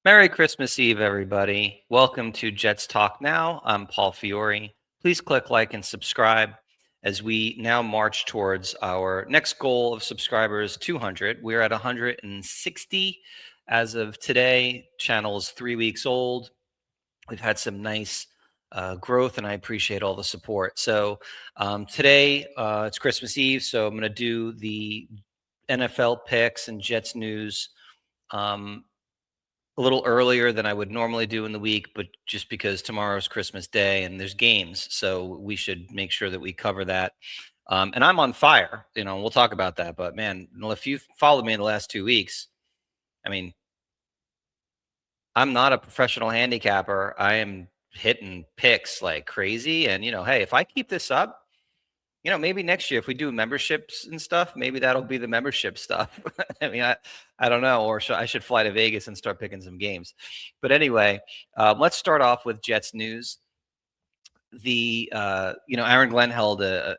Merry Christmas Eve, everybody. Welcome to Jets Talk Now. I'm Paul Fiore. Please click like and subscribe as we now march towards our next goal of subscribers, 200. We're at 160 as of today. Channel is 3 weeks old. We've had some nice growth, and I appreciate all the support. So today, it's Christmas Eve, so I'm going to do the NFL picks and Jets news a little earlier than I would normally do in the week, but just because tomorrow's Christmas Day and there's games, so we should make sure that we cover that. And I'm on fire, we'll talk about that. But man, if you've followed me in the last 2 weeks, I mean, I'm not a professional handicapper. I am hitting picks like crazy. And, hey, if I keep this up, maybe next year if we do memberships and stuff, maybe that'll be the membership stuff. I mean, I don't know, or I should fly to Vegas and start picking some games. But anyway, let's start off with Jets news. Aaron Glenn held a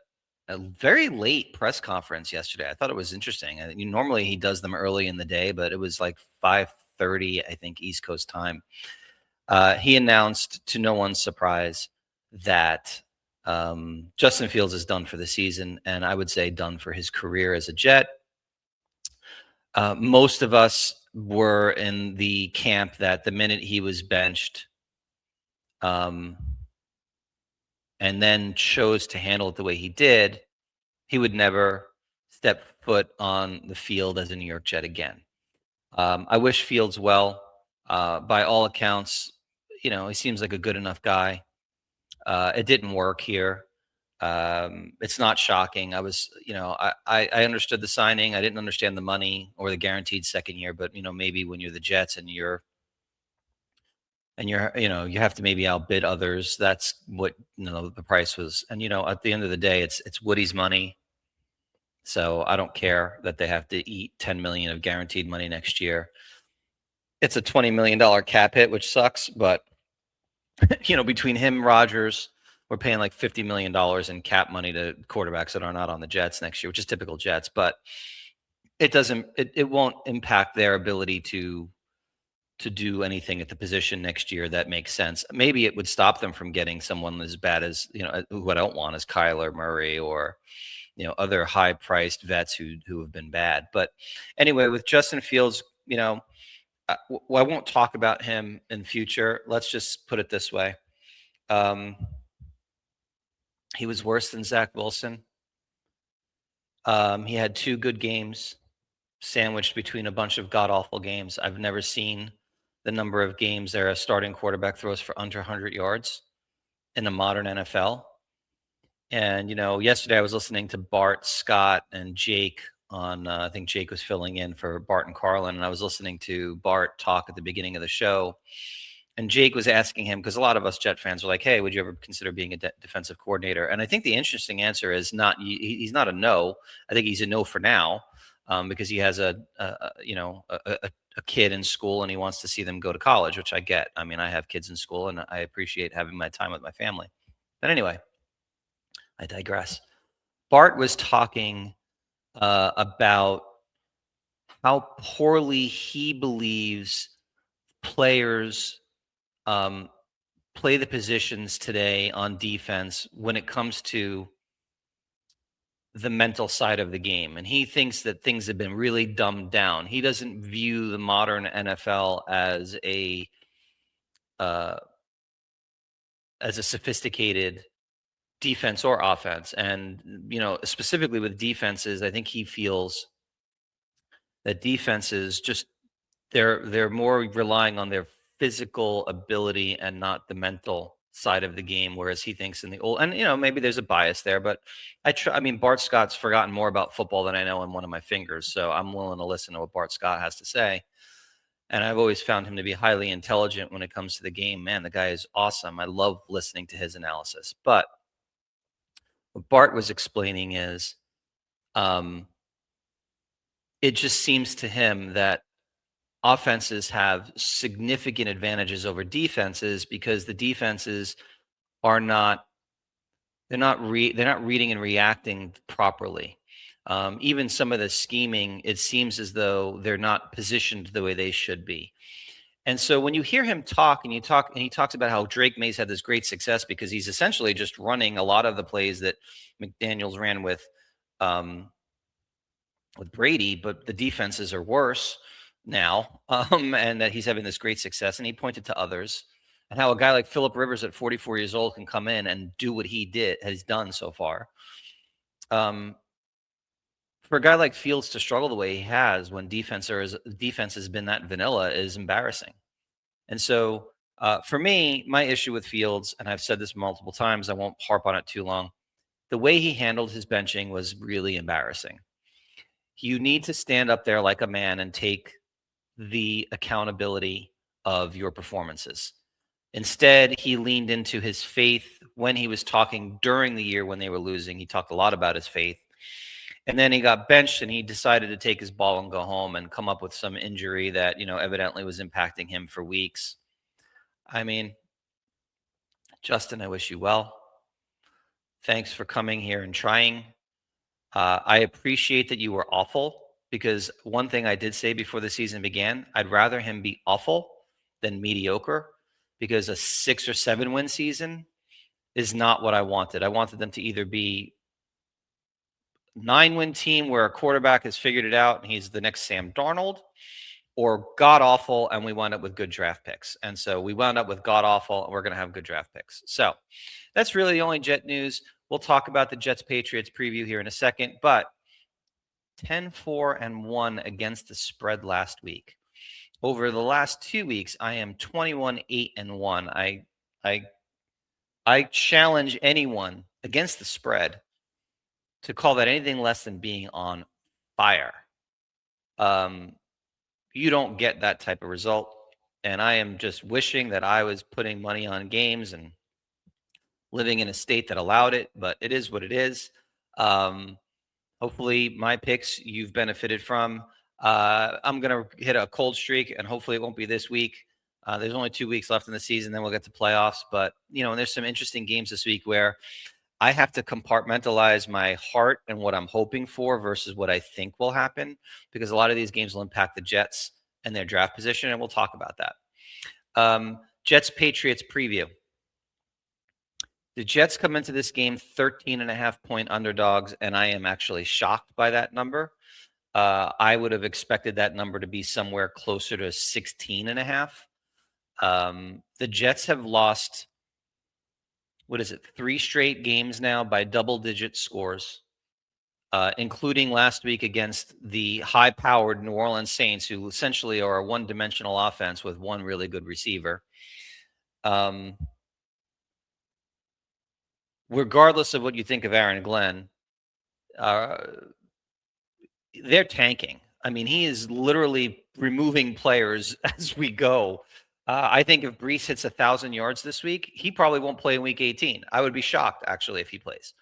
very late press conference yesterday. I thought it was interesting. Normally he does them early in the day, but it was like 5:30, I think, East Coast time. He announced, to no one's surprise, that Justin Fields is done for the season, and I would say done for his career as a Jet. Most of us were in the camp that the minute he was benched, and then chose to handle it the way he did, he would never step foot on the field as a New York Jet again. I wish Fields well. By all accounts, he seems like a good enough guy. It didn't work here. It's not shocking. I was, I understood the signing. I didn't understand the money or the guaranteed second year, but maybe when you're the Jets and you have to maybe outbid others. That's what, the price was. And, at the end of the day, it's Woody's money. So I don't care that they have to eat $10 million of guaranteed money next year. It's a $20 million cap hit, which sucks, but between him, Rodgers, we're paying like $50 million in cap money to quarterbacks that are not on the Jets next year, which is typical Jets, but it won't impact their ability to do anything at the position next year that makes sense. Maybe it would stop them from getting someone as bad as, who I don't want, as Kyler Murray or, other high priced vets who have been bad. But anyway, with Justin Fields, I won't talk about him in future. Let's just put it this way. He was worse than Zach Wilson. He had 2 good games sandwiched between a bunch of god-awful games. I've never seen the number of games there a starting quarterback throws for under 100 yards in the modern NFL. And, yesterday I was listening to Bart, Scott, and Jake on, I think Jake was filling in for Bart and Carlin, and I was listening to Bart talk at the beginning of the show. And Jake was asking him, because a lot of us Jet fans were like, hey, would you ever consider being a defensive coordinator? And I think the interesting answer is he's not a no. I think he's a no for now, because he has a kid in school and he wants to see them go to college, which I get. I mean, I have kids in school and I appreciate having my time with my family. But anyway, I digress. Bart was talking about how poorly he believes players play the positions today on defense when it comes to the mental side of the game. And he thinks that things have been really dumbed down. He doesn't view the modern NFL as a sophisticated defense or offense. And, specifically with defenses, I think he feels that defenses they're more relying on their physical ability and not the mental side of the game, whereas he thinks in the old, and maybe there's a bias there, but I mean, Bart Scott's forgotten more about football than I know in one of my fingers, so I'm willing to listen to what Bart Scott has to say. And I've always found him to be highly intelligent when it comes to the game. Man, the guy is awesome. I love listening to his analysis. But what Bart was explaining is, it just seems to him that offenses have significant advantages over defenses because the defenses are not reading and reacting properly. Even some of the scheming, it seems as though they're not positioned the way they should be. And so when you hear him talk and he talks about how Drake May's had this great success because he's essentially just running a lot of the plays that McDaniels ran um, with Brady, but the defenses are worse now, and that he's having this great success. And he pointed to others and how a guy like Philip Rivers at 44 years old can come in and do what has done so far. Um, for a guy like Fields to struggle the way he has when defense has been that vanilla is embarrassing. And so, for me, my issue with Fields, and I've said this multiple times, I won't harp on it too long. The way he handled his benching was really embarrassing. You need to stand up there like a man and take the accountability of your performances. Instead, he leaned into his faith when he was talking during the year when they were losing. He talked a lot about his faith. And then he got benched and he decided to take his ball and go home and come up with some injury that, evidently was impacting him for weeks. I mean, Justin, I wish you well. Thanks for coming here and trying. I appreciate that you were awful because one thing I did say before the season began, I'd rather him be awful than mediocre because a 6 or 7 win season is not what I wanted. I wanted them to either be 9-win team where a quarterback has figured it out and he's the next Sam Darnold, or god awful and we wound up with good draft picks. And so we wound up with god awful and we're going to have good draft picks. So that's really the only Jet news. We'll talk about the Jets Patriots preview here in a second, but 10-4-1 against the spread last week. Over the last 2 weeks, I am 21-8-1. I challenge anyone against the spread to call that anything less than being on fire. You don't get that type of result. And I am just wishing that I was putting money on games and living in a state that allowed it, but it is what it is. Hopefully my picks you've benefited from. I'm going to hit a cold streak, and hopefully it won't be this week. There's only 2 weeks left in the season, then we'll get to playoffs. But, and there's some interesting games this week where I have to compartmentalize my heart and what I'm hoping for versus what I think will happen, because a lot of these games will impact the Jets and their draft position, and we'll talk about that. Jets Patriots preview. The Jets come into this game 13.5-point underdogs, and I am actually shocked by that number. I would have expected that number to be somewhere closer to 16.5. The Jets have lost, 3 straight games now by double-digit scores, including last week against the high-powered New Orleans Saints, who essentially are a one-dimensional offense with one really good receiver. Regardless of what you think of Aaron Glenn, they're tanking. I mean, he is literally removing players as we go. I think if Brees hits 1,000 yards this week, he probably won't play in Week 18. I would be shocked, actually, if he plays.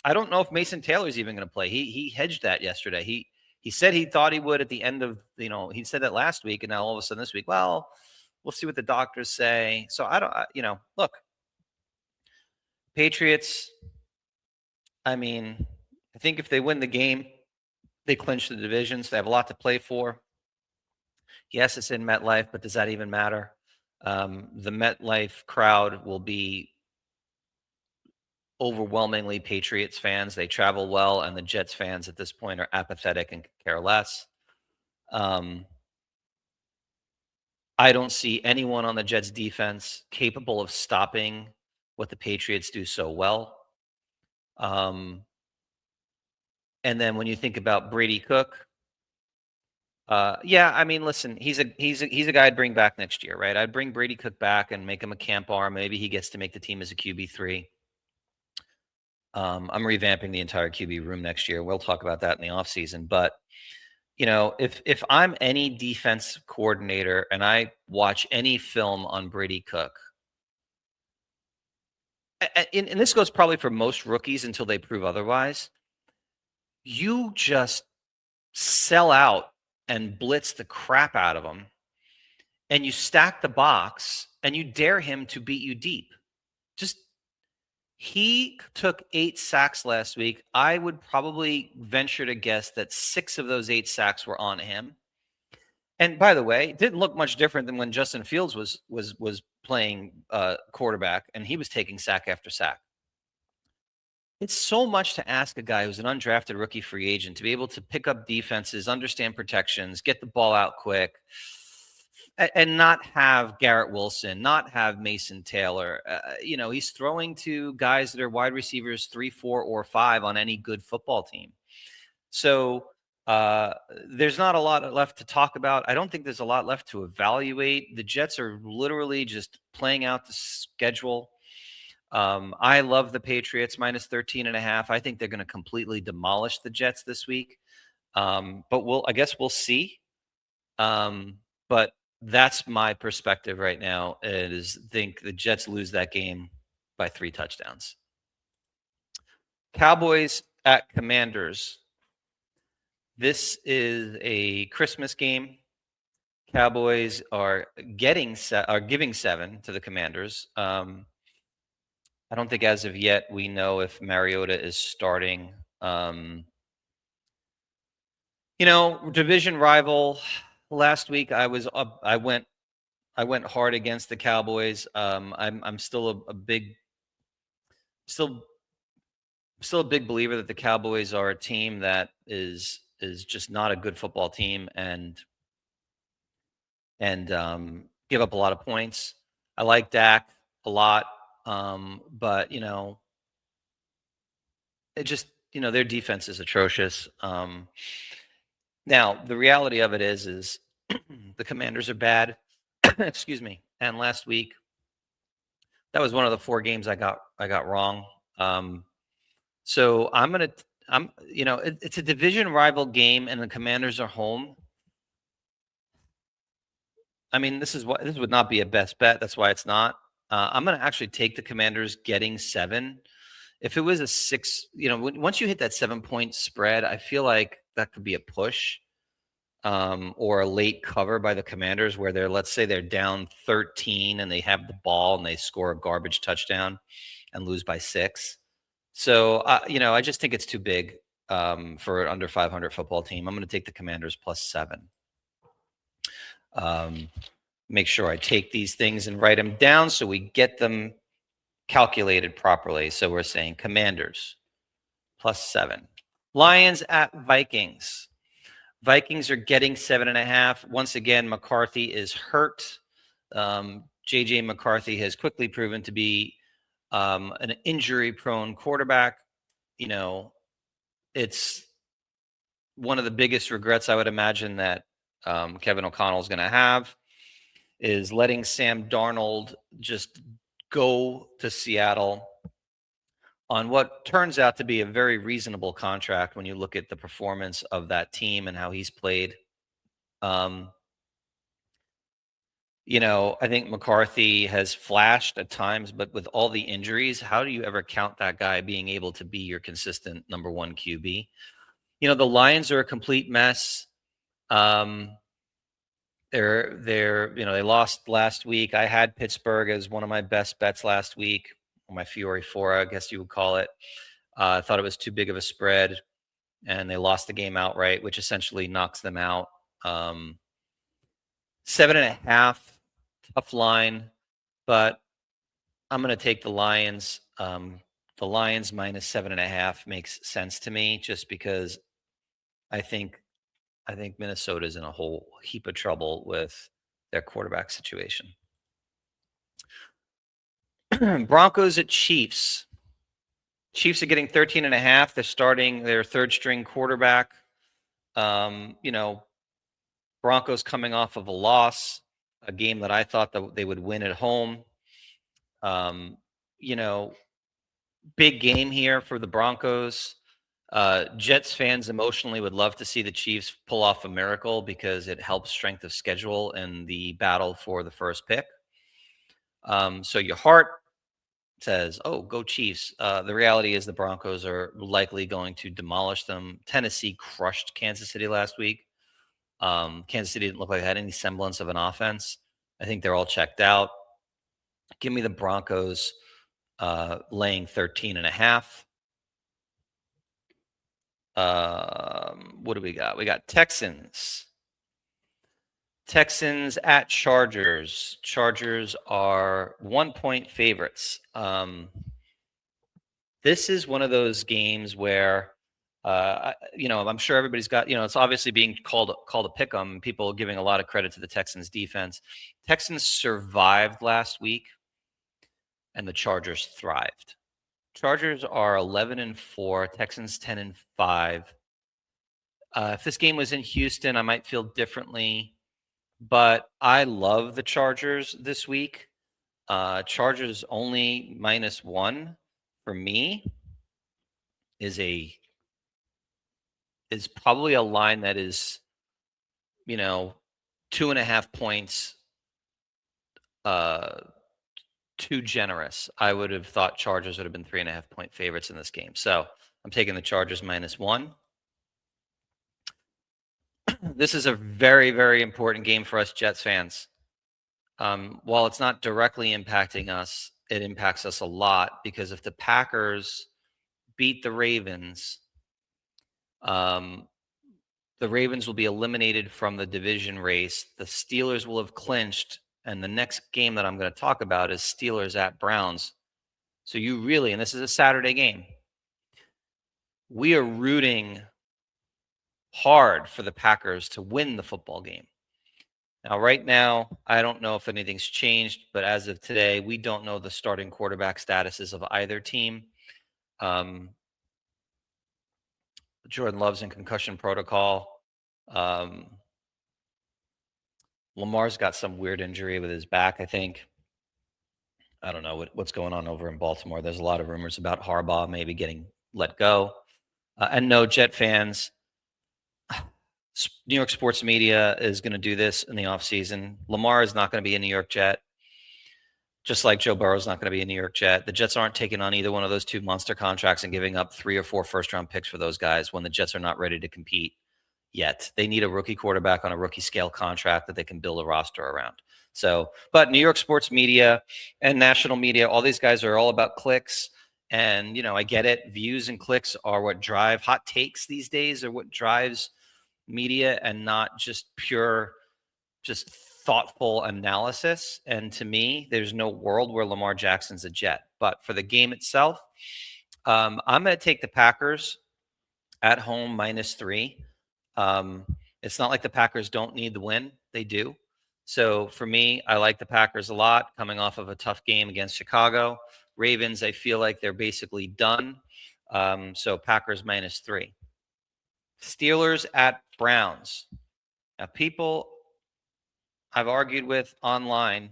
I don't know if Mason Taylor's even going to play. He hedged that yesterday. He said he thought he would at the end of, he said that last week, and now all of a sudden this week, well, we'll see what the doctors say. So I don't, look, Patriots, I mean, I think if they win the game, they clinch the divisions. They have a lot to play for. Yes, it's in MetLife, but does that even matter? The MetLife crowd will be overwhelmingly Patriots fans. They travel well, and the Jets fans at this point are apathetic and care less. I don't see anyone on the Jets defense capable of stopping what the Patriots do so well. And then when you think about Brady Cook, yeah, I mean, listen, he's a guy I'd bring back next year, right? I'd bring Brady Cook back and make him a camp arm. Maybe he gets to make the team as a QB3. I'm revamping the entire QB room next year. We'll talk about that in the offseason. But, if I'm any defense coordinator and I watch any film on Brady Cook, and this goes probably for most rookies until they prove otherwise, you just sell out and blitz the crap out of him, and you stack the box and you dare him to beat you deep. He took 8 sacks last week. I would probably venture to guess that 6 of those 8 sacks were on him. And by the way, it didn't look much different than when Justin Fields was playing quarterback and he was taking sack after sack. It's so much to ask a guy who's an undrafted rookie free agent to be able to pick up defenses, understand protections, get the ball out quick, and not have Garrett Wilson, not have Mason Taylor. He's throwing to guys that are wide receivers 3, 4, or 5 on any good football team. So uh, there's not a lot left to talk about. I don't think there's a lot left to evaluate. The Jets are literally just playing out the schedule. I love the Patriots minus 13.5. I think they're going to completely demolish the Jets this week. But I guess we'll see. But that's my perspective right now is think the Jets lose that game by 3 touchdowns. Cowboys at Commanders. This is a Christmas game. Cowboys are giving 7 to the Commanders. I don't think as of yet we know if Mariota is starting. Division rival. Last week I went hard against the Cowboys. I'm still a big believer that the Cowboys are a team that is just not a good football team and give up a lot of points. I like Dak a lot, but it just their defense is atrocious. Now the reality of it is the Commanders are bad. Excuse me. And last week, that was one of the 4 games I got wrong. So it's a division rival game, and the Commanders are home. I mean, this would not be a best bet. That's why it's not. I'm going to actually take the Commanders getting 7. If it was a 6, once you hit that 7-point spread, I feel like that could be a push. Or a late cover by the Commanders where let's say they're down 13 and they have the ball and they score a garbage touchdown and lose by 6. So, I just think it's too big for an under 500 football team. I'm going to take the Commanders plus 7. Make sure I take these things and write them down so we get them calculated properly. So we're saying Commanders plus 7. Lions at Vikings. Vikings are getting 7.5. Once again, McCarthy is hurt. JJ McCarthy has quickly proven to be an injury-prone quarterback. It's one of the biggest regrets I would imagine that Kevin O'Connell is going to have is letting Sam Darnold just go to Seattle on what turns out to be a very reasonable contract when you look at the performance of that team and how he's played. I think McCarthy has flashed at times, but with all the injuries, how do you ever count that guy being able to be your consistent number 1 QB? The Lions are a complete mess. They lost last week. I had Pittsburgh as one of my best bets last week, or my Fiore 4, I guess you would call it. I thought it was too big of a spread, and they lost the game outright, which essentially knocks them out. 7.5, tough line, but I'm going to take the Lions. The Lions minus 7.5 makes sense to me, just because I think Minnesota's in a whole heap of trouble with their quarterback situation. Broncos at Chiefs. Chiefs are getting 13.5. They're starting their 3rd string quarterback. Broncos coming off of a loss, a game that I thought that they would win at home. Big game here for the Broncos. Jets fans emotionally would love to see the Chiefs pull off a miracle because it helps strength of schedule in the battle for the first pick. So your heart says, oh, go Chiefs. The reality is the Broncos are likely going to demolish them. Tennessee crushed Kansas City last week. Kansas City didn't look like they had any semblance of an offense. I think they're all checked out. Give me the Broncos laying 13.5. What do we got? We got Texans Texans at Chargers. Chargers are 1-point favorites. This is one of those games where, I'm sure everybody's got, it's obviously being called a pick 'em. People giving a lot of credit to the Texans defense. Texans survived last week, and the Chargers thrived. Chargers are 11-4. Texans 10-5. If this game was in Houston, I might feel differently, but I love the Chargers this week. Chargers only -1 for me is probably a line that is, 2.5 points too generous. I would have thought Chargers would have been 3.5-point favorites in this game. So I'm taking the Chargers -1. This is a very, very important game for us Jets fans. While it's not directly impacting us, it impacts us a lot because if the Packers beat the Ravens, the Ravens will be eliminated from the division race. The Steelers will have clinched. And the next game that I'm going to talk about is Steelers at Browns. So you really, and this is a Saturday game, we are rooting hard for the Packers to win the football game. Now, right now, I don't know if anything's changed, but as of today, we don't know the starting quarterback statuses of either team. Jordan Love's in concussion protocol. Lamar's got some weird injury with his back, I think. I don't know what's going on over in Baltimore. There's a lot of rumors about Harbaugh maybe getting let go. And no, Jet fans, New York sports media is going to do this in the offseason. Lamar is not going to be a New York Jet, just like Joe Burrow is not going to be a New York Jet. The Jets aren't taking on either one of those two monster contracts and giving up 3 or 4 first-round picks for those guys when the Jets are not ready to compete yet. They need a rookie quarterback on a rookie scale contract that they can build a roster around. So, but New York sports media and national media, all these guys are all about clicks. And, I get it. Views and clicks are what drive hot takes these days, are what drives media and not just pure, just thoughtful analysis. And to me, there's no world where Lamar Jackson's a Jet. But for the game itself, I'm going to take the Packers at home -3. It's not like the Packers don't need the win. They do. So for me, I like the Packers a lot coming off of a tough game against Chicago. Ravens, I feel like they're basically done. So Packers -3. Steelers at Browns. Now, people I've argued with online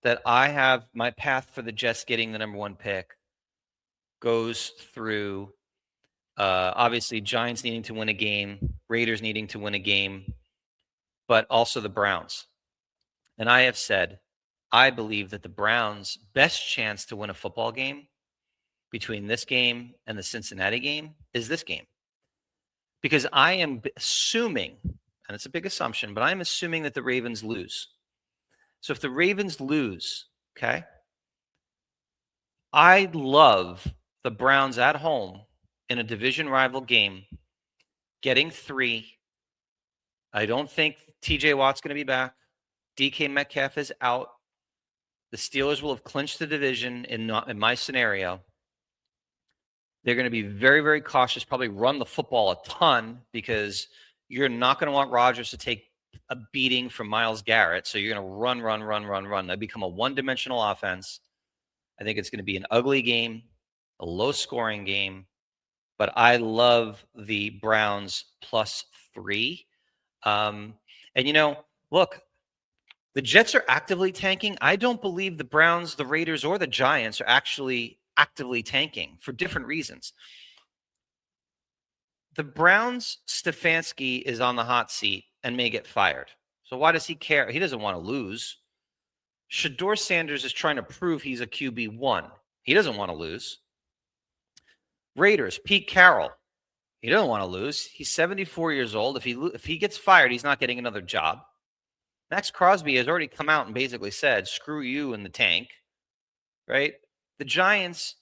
that I have my path for the Jets getting the number 1 pick goes through obviously Giants needing to win a game, Raiders needing to win a game, but also the Browns. And I have said, I believe that the Browns' best chance to win a football game between this game and the Cincinnati game is this game. Because I am assuming, and it's a big assumption, but I'm assuming that the Ravens lose. So if the Ravens lose, okay, I love the Browns at home in a division rival game, getting 3. I don't think TJ Watt's going to be back. DK Metcalf is out. The Steelers will have clinched the division in my scenario. They're going to be very, very cautious, probably run the football a ton because you're not going to want Rodgers to take a beating from Myles Garrett. So you're going to run. They become a one-dimensional offense. I think it's going to be an ugly game, a low-scoring game. But I love the Browns +3. And, look, the Jets are actively tanking. I don't believe the Browns, the Raiders, or the Giants are actually actively tanking for different reasons. The Browns, Stefanski is on the hot seat and may get fired. So why does he care? He doesn't want to lose. Shedeur Sanders is trying to prove he's a QB1. He doesn't want to lose. Raiders, Pete Carroll. He doesn't want to lose. He's 74 years old. If he gets fired, he's not getting another job. Max Crosby has already come out and basically said, screw you in the tank, right? The Giants,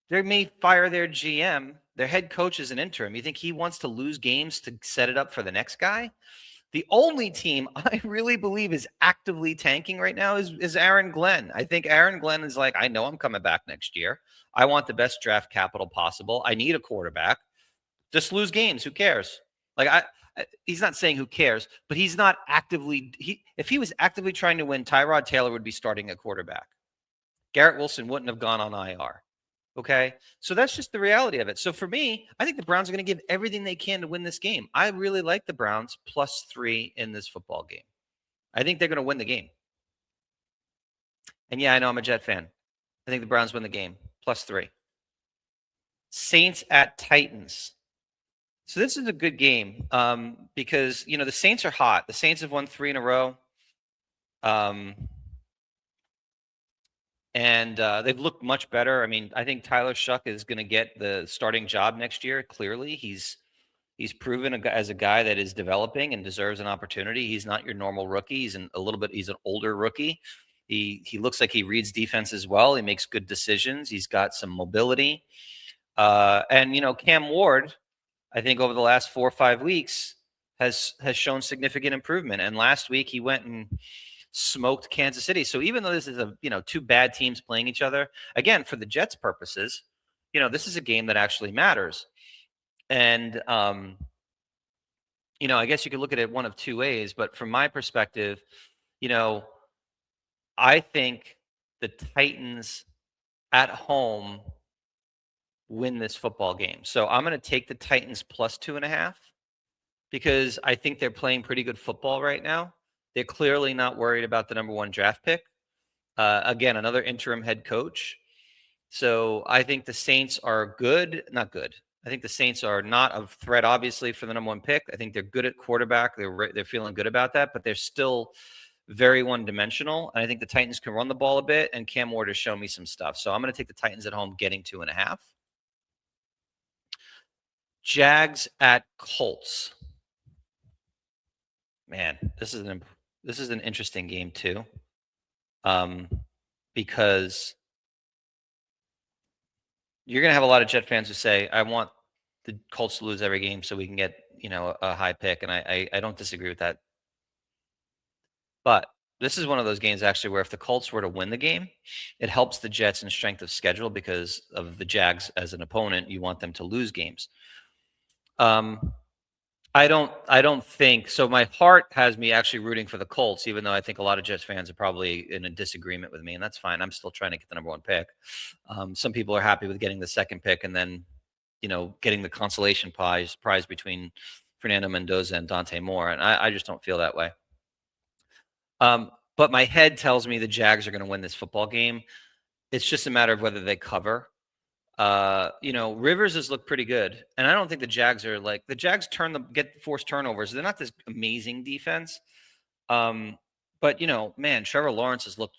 they may fire their GM. Their head coach is an interim. You think he wants to lose games to set it up for the next guy? The only team I really believe is actively tanking right now is Aaron Glenn. I think Aaron Glenn is like, I know I'm coming back next year. I want the best draft capital possible. I need a quarterback. Just lose games. Who cares? Like he's not saying who cares, but he's not actively. If he was actively trying to win, Tyrod Taylor would be starting at quarterback. Garrett Wilson wouldn't have gone on IR. Okay. So that's just the reality of it. So for me, I think the Browns are going to give everything they can to win this game. I really like the Browns +3 in this football game. I think they're going to win the game. And yeah, I know I'm a Jet fan. I think the Browns win the game +3. Saints at Titans. So this is a good game because, the Saints are hot. The Saints have won 3 in a row. And they've looked much better. I mean, I think Tyler Shuck is going to get the starting job next year. Clearly, he's proven as a guy that is developing and deserves an opportunity. He's not your normal rookie. He's an older rookie. He looks like he reads defenses well. He makes good decisions. He's got some mobility. And Cam Ward, I think over the last 4 or 5 weeks has shown significant improvement. And last week he went and smoked Kansas City. So even though this is two bad teams playing each other, again, for the Jets purposes, this is a game that actually matters. And I guess you could look at it one of two ways, but from my perspective, I think the Titans at home win this football game. So I'm going to take the Titans +2.5 because I think they're playing pretty good football right now. They're clearly not worried about the number 1 draft pick. Again, another interim head coach. So I think the Saints are not good. I think the Saints are not a threat, obviously, for the number 1 pick. I think they're good at quarterback. They're feeling good about that, but they're still very one-dimensional. And I think the Titans can run the ball a bit, and Cam Ward has shown me some stuff. So I'm going to take the Titans at home getting 2.5. Jags at Colts. Man, this is an interesting game too, because you're going to have a lot of Jet fans who say, I want the Colts to lose every game so we can get, a high pick. And I don't disagree with that. But this is one of those games actually where if the Colts were to win the game, it helps the Jets in strength of schedule because of the Jags as an opponent. You want them to lose games. I don't think so. My heart has me actually rooting for the Colts, even though I think a lot of Jets fans are probably in a disagreement with me, and that's fine. I'm still trying to get the number 1 pick. Some people are happy with getting the 2nd pick and then, getting the consolation prize between Fernando Mendoza and Dante Moore, and I just don't feel that way. But my head tells me the Jags are going to win this football game. It's just a matter of whether they cover. Rivers has looked pretty good, and I don't think the Jags are the Jags get forced turnovers. They're not this amazing defense, but man, Trevor Lawrence has looked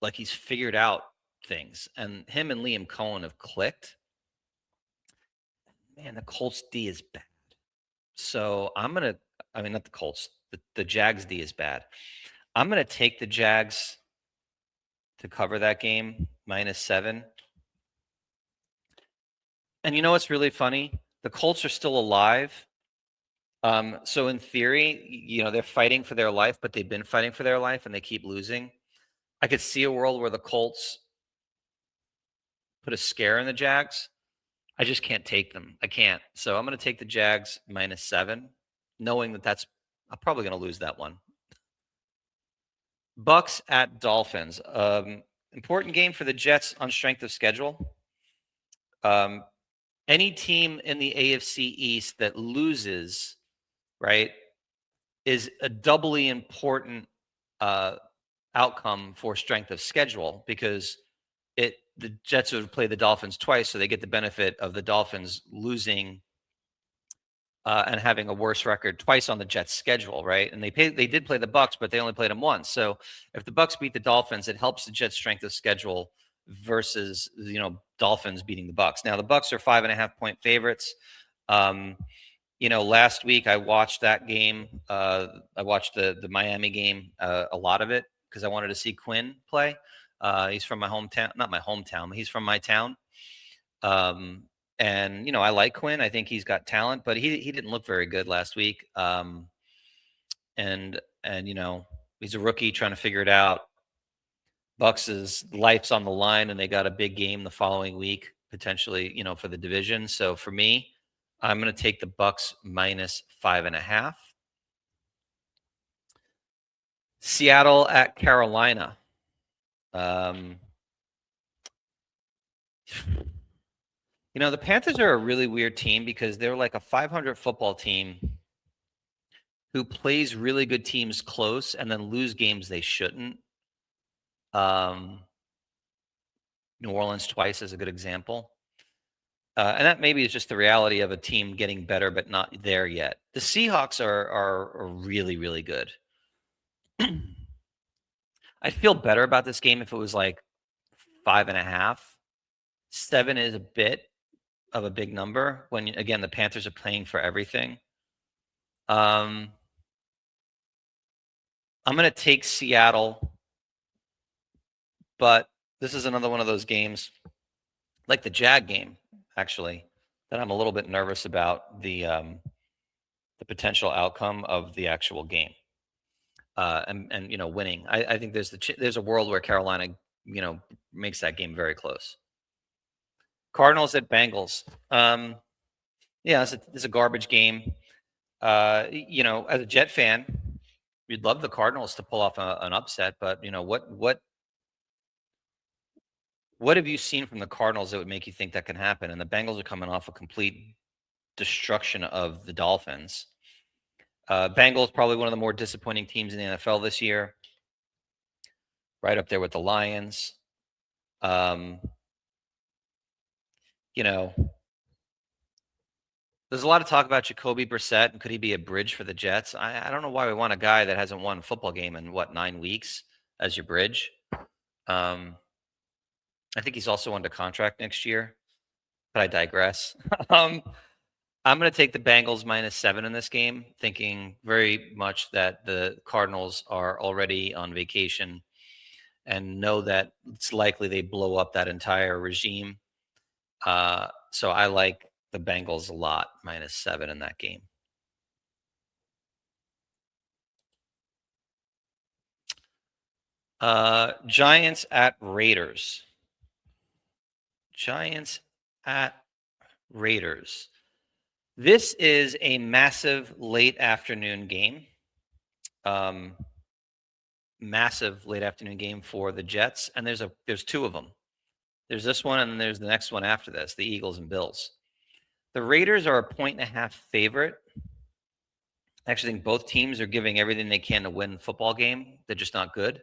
like he's figured out things, and him and Liam Cohen have clicked. Man, the Colts D is bad, so not the Colts. The Jags D is bad. I'm gonna take the Jags to cover that game -7. And you know what's really funny? The Colts are still alive. So in theory, they're fighting for their life, but they've been fighting for their life and they keep losing. I could see a world where the Colts put a scare in the Jags. I just can't take them. I can't. So I'm going to take the Jags -7, knowing that I'm probably going to lose that one. Bucks at Dolphins. Important game for the Jets on strength of schedule. Any team in the AFC East that loses, right, is a doubly important outcome for strength of schedule because the Jets would play the Dolphins twice, so they get the benefit of the Dolphins losing and having a worse record twice on the Jets' schedule, right? And they did play the Bucks, but they only played them once. So if the Bucks beat the Dolphins, it helps the Jets' strength of schedule versus Dolphins beating the Bucks. Now the Bucks are 5.5-point favorites. Last week I watched that game. I watched the Miami game, a lot of it because I wanted to see Quinn play. He's from my hometown, not my hometown, but he's from my town. And I like Quinn. I think he's got talent, but he didn't look very good last week. and he's a rookie trying to figure it out. Bucks' life's on the line, and they got a big game the following week, potentially, for the division. So for me, I'm going to take the Bucks minus 5.5. Seattle at Carolina. The Panthers are a really weird team because they're like a 500 football team who plays really good teams close and then lose games they shouldn't. New Orleans twice is a good example. And that maybe is just the reality of a team getting better but not there yet. The Seahawks are really, really good. I'd feel better about this game if it was like 5.5. 7 is a bit of a big number when, again, the Panthers are playing for everything. I'm going to take Seattle, but this is another one of those games, like the Jag game, actually, that I'm a little bit nervous about the potential outcome of the actual game, and winning. I think there's a world where Carolina makes that game very close. Cardinals at Bengals. Yeah, it's a garbage game. As a Jet fan, you'd love the Cardinals to pull off an upset, but what have you seen from the Cardinals that would make you think that can happen? And the Bengals are coming off a complete destruction of the Dolphins. Bengals probably one of the more disappointing teams in the NFL this year, right up there with the Lions. There's a lot of talk about Jacoby Brissett and could he be a bridge for the Jets? I don't know why we want a guy that hasn't won a football game in 9 weeks as your bridge. I think he's also under contract next year, but I digress. I'm going to take the Bengals minus 7 in this game, thinking very much that the Cardinals are already on vacation and know that it's likely they blow up that entire regime. So I like the Bengals a lot, minus 7 in that game. Giants at Raiders. Giants at Raiders. This is a massive late afternoon game. Massive late afternoon game for the Jets, and there's 2 of them. There's this one, and then there's the next one after this, the Eagles and Bills. The Raiders are a 1.5 favorite. I actually think both teams are giving everything they can to win the football game. They're just not good.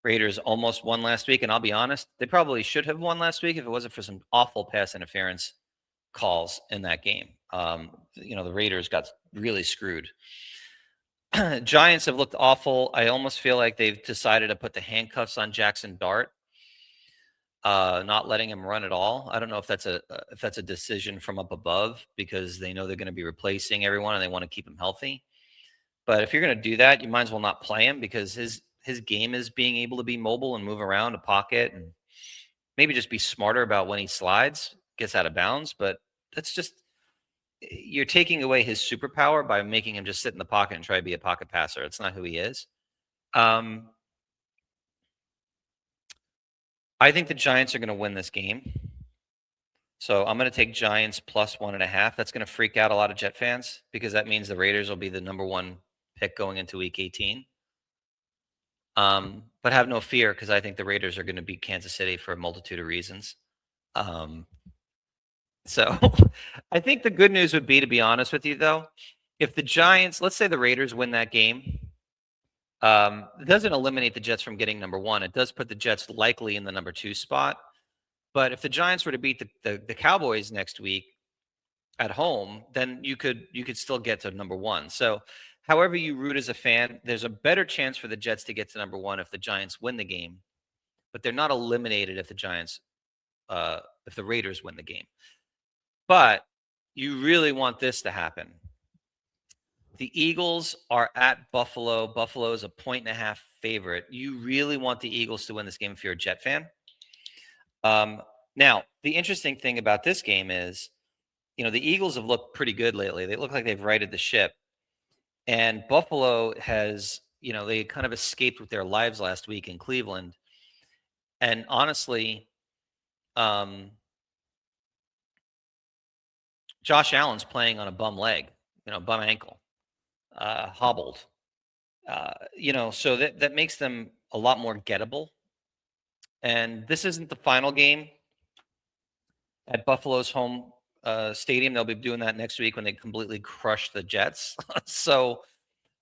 Raiders almost won last week, and I'll be honest, they probably should have won last week if it wasn't for some awful pass interference calls in that game. The Raiders got really screwed. Giants have looked awful. I almost feel like they've decided to put the handcuffs on Jackson Dart, not letting him run at all. I don't know if that's a decision from up above because they know they're going to be replacing everyone and they want to keep him healthy. But if you're going to do that, you might as well not play him because his game is being able to be mobile and move around a pocket and maybe just be smarter about when he slides, gets out of bounds. But that's just, you're taking away his superpower by making him just sit in the pocket and try to be a pocket passer. It's not who he is. I think the Giants are going to win this game. So I'm going to take Giants plus 1.5. That's going to freak out a lot of Jet fans because that means the Raiders will be the number 1 pick going into week 18. But have no fear because I think the Raiders are going to beat Kansas City for a multitude of reasons. So I think the good news would be, to be honest with you, though, if the Giants, let's say the Raiders win that game, it doesn't eliminate the Jets from getting number 1. It does put the Jets likely in the number 2 spot. But if the Giants were to beat the Cowboys next week at home, then you could still get to number 1. So however you root as a fan, there's a better chance for the Jets to get to number 1 if the Giants win the game. But they're not eliminated if if the Raiders win the game. But you really want this to happen. The Eagles are at Buffalo. Buffalo is a 1.5 favorite. You really want the Eagles to win this game if you're a Jet fan. Now, the interesting thing about this game is, the Eagles have looked pretty good lately. They look like they've righted the ship. And Buffalo has, they kind of escaped with their lives last week in Cleveland. And honestly, um, Josh Allen's playing on a bum leg, bum ankle, hobbled. So that makes them a lot more gettable. And this isn't the final game at Buffalo's home stadium. They'll be doing that next week when they completely crush the Jets. So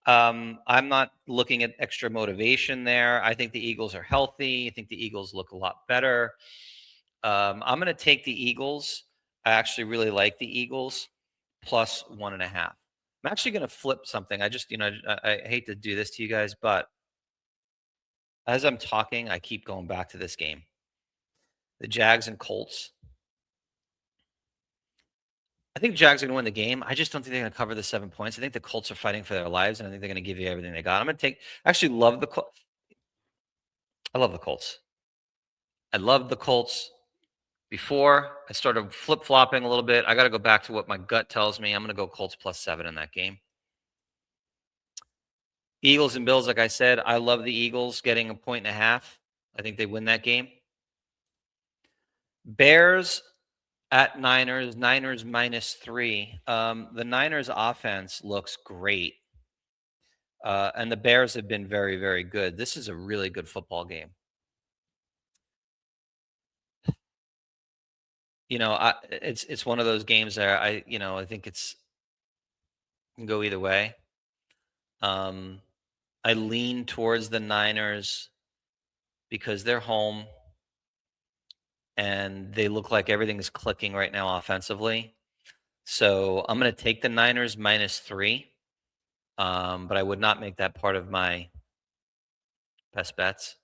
I'm not looking at extra motivation there. I think the Eagles are healthy. I think the Eagles look a lot better. I'm going to take the Eagles. I actually really like the Eagles plus 1.5. I'm actually going to flip something. I just, I hate to do this to you guys, but as I'm talking, I keep going back to this game. The Jags and Colts. I think Jags are going to win the game. I just don't think they're going to cover the 7 points. I think the Colts are fighting for their lives, and I think they're going to give you everything they got. I'm going to take. Actually, love the. I love the Colts. I love the Colts. Before I started flip flopping a little bit, I got to go back to what my gut tells me. I'm going to go Colts plus 7 in that game. Eagles and Bills, like I said, I love the Eagles getting 1.5. I think they win that game. Bears at Niners, Niners -3. The Niners offense looks great. And the Bears have been very, very good. This is a really good football game. It's one of those games that I think it's can go either way. I lean towards the Niners because they're home and they look like everything is clicking right now offensively. So I'm going to take the Niners -3, but I would not make that part of my best bets.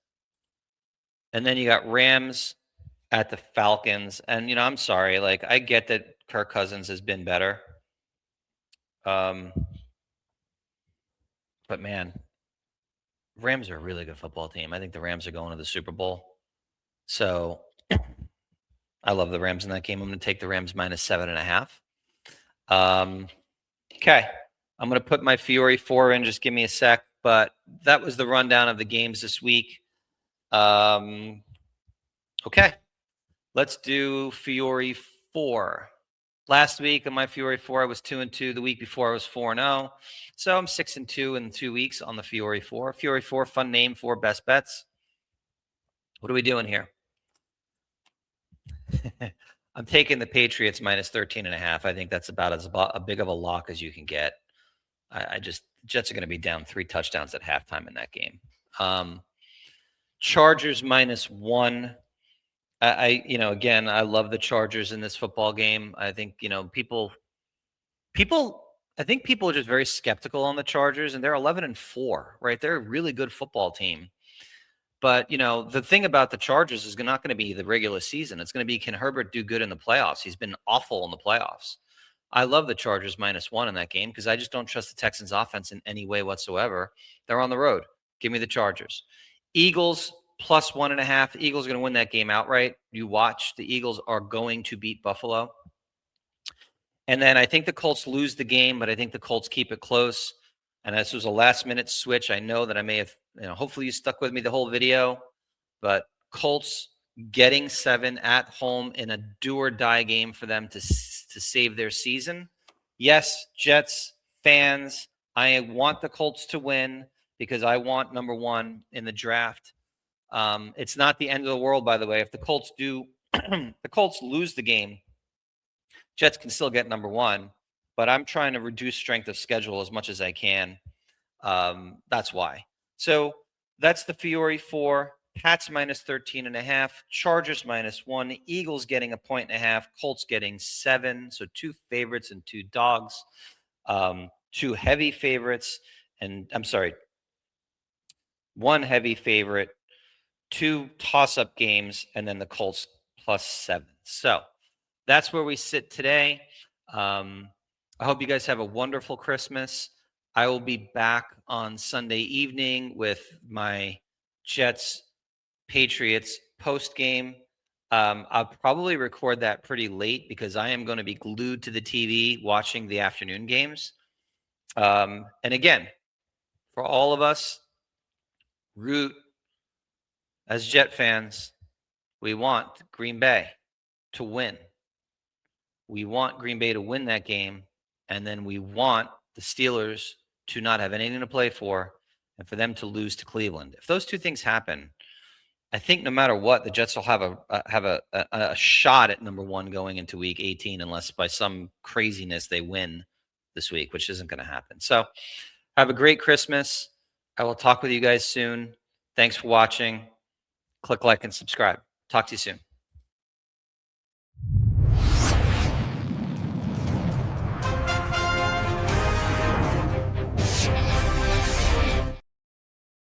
And then you got Rams at the Falcons, and I'm sorry, like I get that Kirk Cousins has been better, but man, Rams are a really good football team. I think the Rams are going to the Super Bowl, so I love the Rams in that game. I'm going to take the Rams -7.5. Okay, I'm going to put my Fiore 4 in. Just give me a sec. But that was the rundown of the games this week. Okay, let's do Fiore 4. Last week on my Fiore 4, I was 2-2. The week before, I was 4-0. So I'm 6-2 in 2 weeks on the Fiore 4. Fiore 4, fun name for best bets. What are we doing here? I'm taking the Patriots -13.5. I think that's about as big of a lock as you can get. Jets are going to be down 3 touchdowns at halftime in that game. Chargers -1. Again, I love the Chargers in this football game. I think, people are just very skeptical on the Chargers, and they're 11-4, right? They're a really good football team. But, the thing about the Chargers is not going to be the regular season. It's going to be, can Herbert do good in the playoffs? He's been awful in the playoffs. I love the Chargers -1 in that game because I just don't trust the Texans offense in any way whatsoever. They're on the road. Give me the Chargers. Eagles +1.5. The Eagles are going to win that game outright. You watch. The Eagles are going to beat Buffalo. And then I think the Colts lose the game, but I think the Colts keep it close. And this was a last-minute switch. I know that I may have, hopefully you stuck with me the whole video, but Colts getting 7 at home in a do-or-die game for them to save their season. Yes, Jets fans, I want the Colts to win because I want number 1 in the draft. It's not the end of the world, by the way. If the Colts the Colts lose the game, Jets can still get number 1, but I'm trying to reduce strength of schedule as much as I can. That's why. So that's the Fiore 4. Pats -13.5. Chargers -1. Eagles getting 1.5. Colts getting 7. So 2 favorites and 2 dogs. 2 heavy favorites. And I'm sorry, 1 heavy favorite, 2 toss-up games, and then the Colts +7. So that's where we sit today. I hope you guys have a wonderful Christmas. I will be back on Sunday evening with my Jets Patriots post game. I'll probably record that pretty late because I am going to be glued to the TV watching the afternoon games. And again, for all of us, root as Jet fans, we want Green Bay to win. We want Green Bay to win that game, and then we want the Steelers to not have anything to play for and for them to lose to Cleveland. If those two things happen, I think no matter what, the Jets will have a shot at number one going into Week 18, unless by some craziness they win this week, which isn't going to happen. So have a great Christmas. I will talk with you guys soon. Thanks for watching. Click like and subscribe. Talk to you soon.